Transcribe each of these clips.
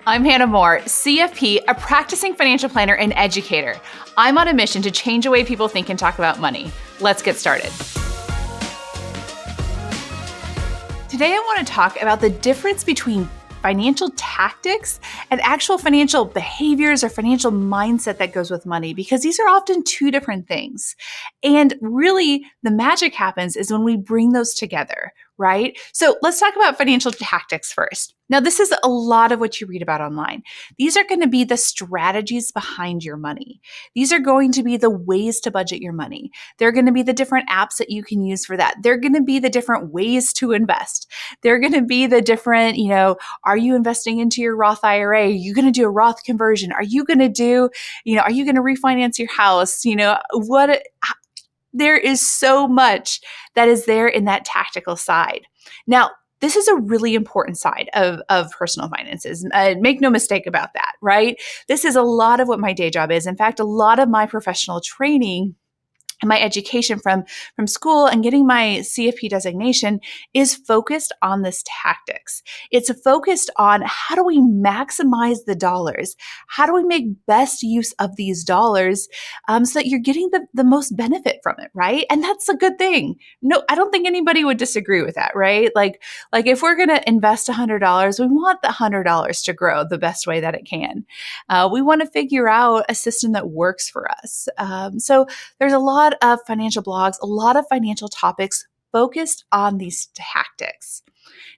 I'm Hannah Moore, CFP, a practicing financial planner and educator. I'm on a mission to change the way people think and talk about money. Let's get started. Today, I want to talk about the difference between financial tactics and actual financial behaviors or financial mindset that goes with money, because these are often two different things. And really, the magic happens is when we bring those together, right? So let's talk about financial tactics first. Now, this is a lot of what you read about online. These are going to be the strategies behind your money. These are going to be the ways to budget your money. They're going to be the different apps that you can use for that. They're going to be the different ways to invest. They're going to be the different, are you investing into your Roth IRA? Are you going to do a Roth conversion? Are you going to do, are you going to refinance your house? There is so much that is there in that tactical side. Now, this is a really important side of personal finances. Make no mistake about that, right? This is a lot of what my day job is. In fact, a lot of my professional training and my education from school and getting my CFP designation is focused on this tactics. It's focused on how do we maximize the dollars? How do we make best use of these dollars so that you're getting the most benefit from it, right? And that's a good thing. No, I don't think anybody would disagree with that, right? Like if we're going to invest $100, we want the $100 to grow the best way that it can. We want to figure out a system that works for us. So there's a lot of financial blogs, a lot of financial topics focused on these tactics.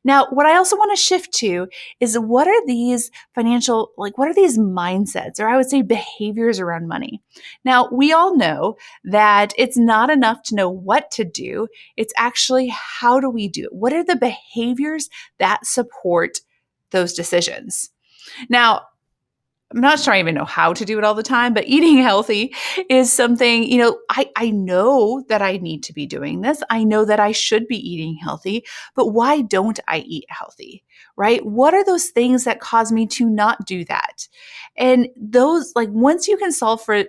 Now, what I also want to shift to is what are these mindsets, or I would say behaviors around money? Now, we all know that it's not enough to know what to do. It's actually how do we do it? What are the behaviors that support those decisions? Now, I'm not sure I even know how to do it all the time, but eating healthy is something, I know that I need to be doing this. I know that I should be eating healthy, but why don't I eat healthy, right? What are those things that cause me to not do that? And those, once you can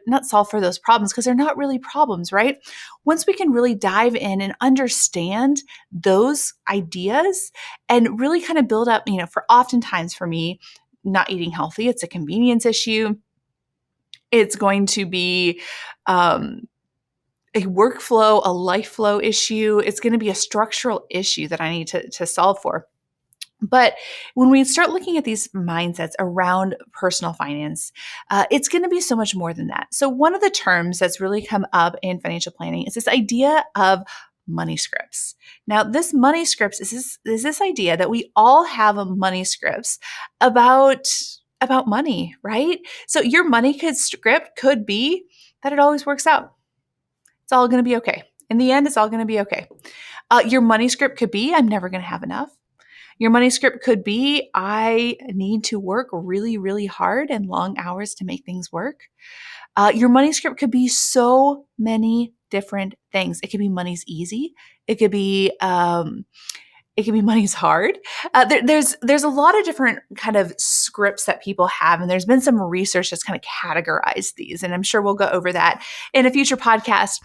not solve for those problems, because they're not really problems, right? Once we can really dive in and understand those ideas and really kind of build up, oftentimes for me, not eating healthy, it's a convenience issue. It's going to be a workflow, a life flow issue. It's going to be a structural issue that I need to solve for. But when we start looking at these mindsets around personal finance, it's going to be so much more than that. So one of the terms that's really come up in financial planning is this idea of money scripts. Now, this money scripts is this idea that we all have a money scripts about money, right? So your money script could be that it always works out. It's all going to be okay. In the end, it's all going to be okay. Your money script could be, I'm never going to have enough. Your money script could be, I need to work really, really hard and long hours to make things work. Your money script could be so many different things. It could be money's easy. It could be money's hard. There's a lot of different kind of scripts that people have, and there's been some research that's kind of categorized these, and I'm sure we'll go over that in a future podcast.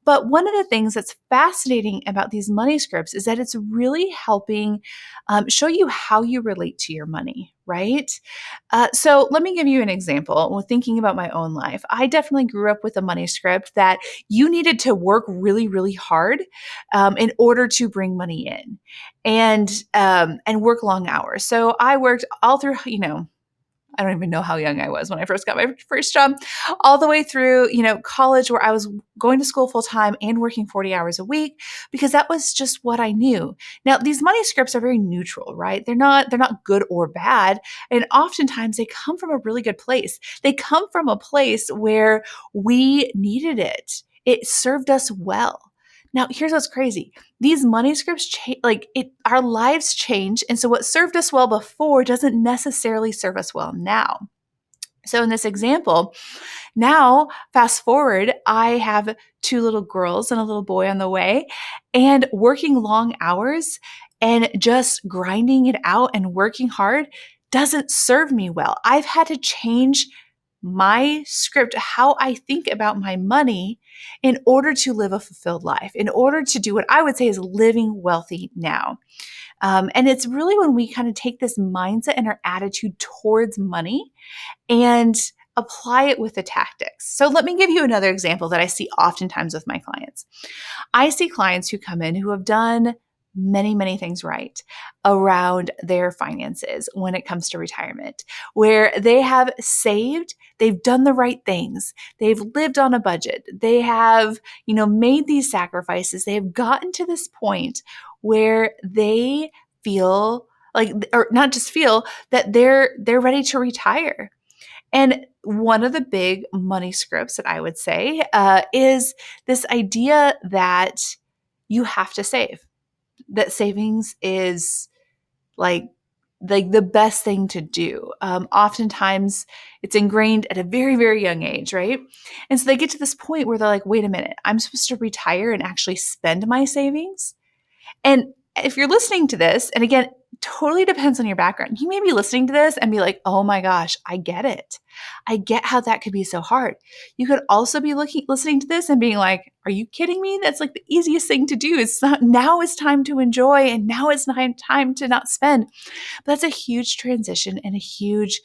But one of the things that's fascinating about these money scripts is that it's really helping show you how you relate to your money, right? So let me give you an example. When thinking about my own life, I definitely grew up with a money script that you needed to work really, really hard in order to bring money in and work long hours. So I worked all through, I don't even know how young I was when I first got my first job, all the way through, college, where I was going to school full time and working 40 hours a week, because that was just what I knew. Now, these money scripts are very neutral, right? They're not good or bad. And oftentimes they come from a really good place. They come from a place where we needed it. It served us well. Now, here's what's crazy. These money scripts, our lives change. And so what served us well before doesn't necessarily serve us well now. So in this example, now fast forward, I have 2 little girls and a little boy on the way, and working long hours and just grinding it out and working hard doesn't serve me well. I've had to change my script, how I think about my money, in order to live a fulfilled life, in order to do what I would say is living wealthy now. And it's really when we kind of take this mindset and our attitude towards money and apply it with the tactics. So let me give you another example that I see oftentimes with my clients. I see clients who come in who have done many, many things right around their finances when it comes to retirement, where they have saved, they've done the right things, they've lived on a budget, they have, made these sacrifices, they have gotten to this point where they feel like, or not just feel that they're ready to retire. And one of the big money scripts that I would say is this idea that you have to save, that savings is like the best thing to do. Oftentimes it's ingrained at a very, very young age, right? And so they get to this point where they're like, wait a minute, I'm supposed to retire and actually spend my savings? And if you're listening to this, and again, totally depends on your background. You may be listening to this and be like, oh my gosh, I get it. I get how that could be so hard. You could also be listening to this and being like, are you kidding me? That's like the easiest thing to do. Now is time to enjoy, and now is time to not spend. But that's a huge transition and a huge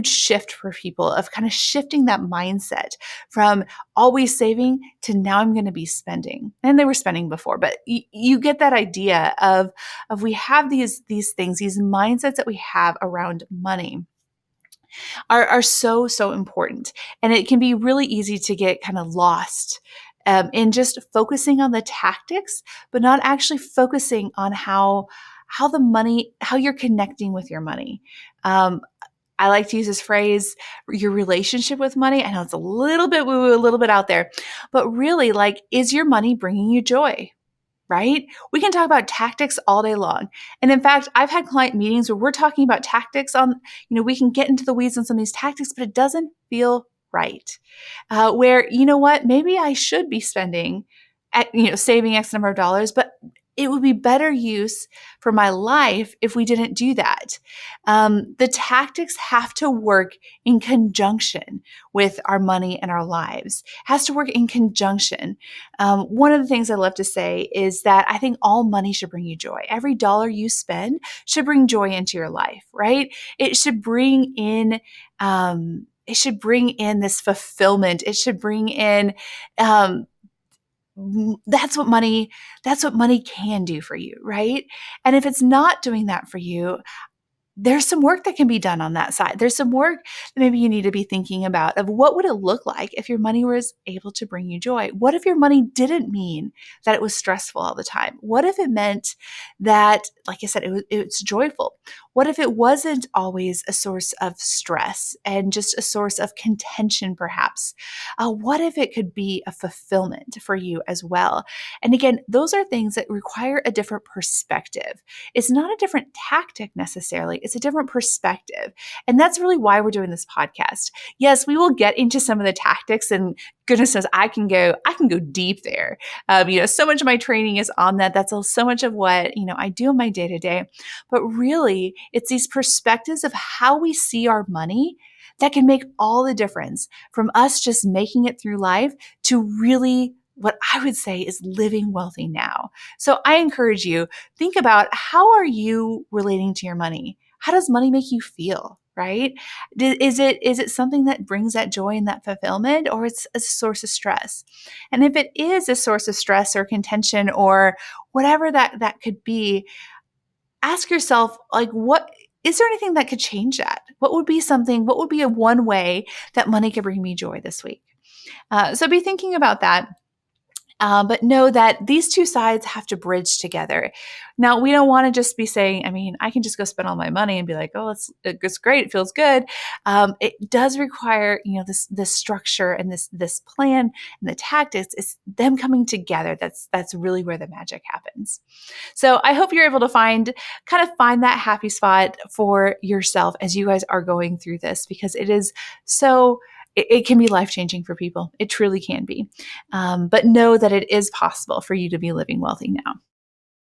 shift for people of kind of shifting that mindset from always saving to now I'm going to be spending. And they were spending before, but you get that idea of we have these things, these mindsets that we have around money are so, so important. And it can be really easy to get kind of lost in just focusing on the tactics, but not actually focusing on how you're connecting with your money. I like to use this phrase, your relationship with money. I know it's a little bit woo-woo, a little bit out there, but really, like, is your money bringing you joy? Right? We can talk about tactics all day long. And in fact, I've had client meetings where we're talking about tactics on, we can get into the weeds on some of these tactics, but it doesn't feel right. Where, you know what, maybe I should be spending, saving X number of dollars, but it would be better use for my life if we didn't do that. The tactics have to work in conjunction with our money and our lives. It has to work in conjunction. One of the things I love to say is that I think all money should bring you joy. Every dollar you spend should bring joy into your life, right? It should bring in this fulfillment. It should bring in that's what money can do for you, right? And if it's not doing that for you, there's some work that can be done on that side. There's some work that maybe you need to be thinking about of what would it look like if your money was able to bring you joy? What if your money didn't mean that it was stressful all the time? What if it meant that, like I said, it's joyful? What if it wasn't always a source of stress and just a source of contention, perhaps? What if it could be a fulfillment for you as well? And again, those are things that require a different perspective. It's not a different tactic necessarily. It's a different perspective. And that's really why we're doing this podcast. Yes, we will get into some of the tactics, and goodness knows I can go deep there. So much of my training is on that. That's so much of what, I do in my day to day. But really, it's these perspectives of how we see our money that can make all the difference from us just making it through life to really what I would say is living wealthy now. So I encourage you, think about, how are you relating to your money? How does money make you feel? Right? Is it something that brings that joy and that fulfillment, or it's a source of stress? And if it is a source of stress or contention or whatever that could be, ask yourself, like, what is there anything that could change that? What would be a one way that money could bring me joy this week? So be thinking about that. But know that these two sides have to bridge together. Now, we don't want to just be saying, I can just go spend all my money and be like, oh, it's great, it feels good. It does require, this structure and this plan and the tactics. It's them coming together. That's really where the magic happens. So I hope you're able to find that happy spot for yourself as you guys are going through this, because it is so. It can be life-changing for people. It truly can be. But know that it is possible for you to be living wealthy now.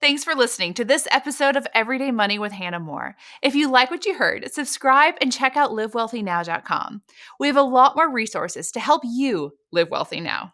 Thanks for listening to this episode of Everyday Money with Hannah Moore. If you like what you heard, subscribe and check out livewealthynow.com. We have a lot more resources to help you live wealthy now.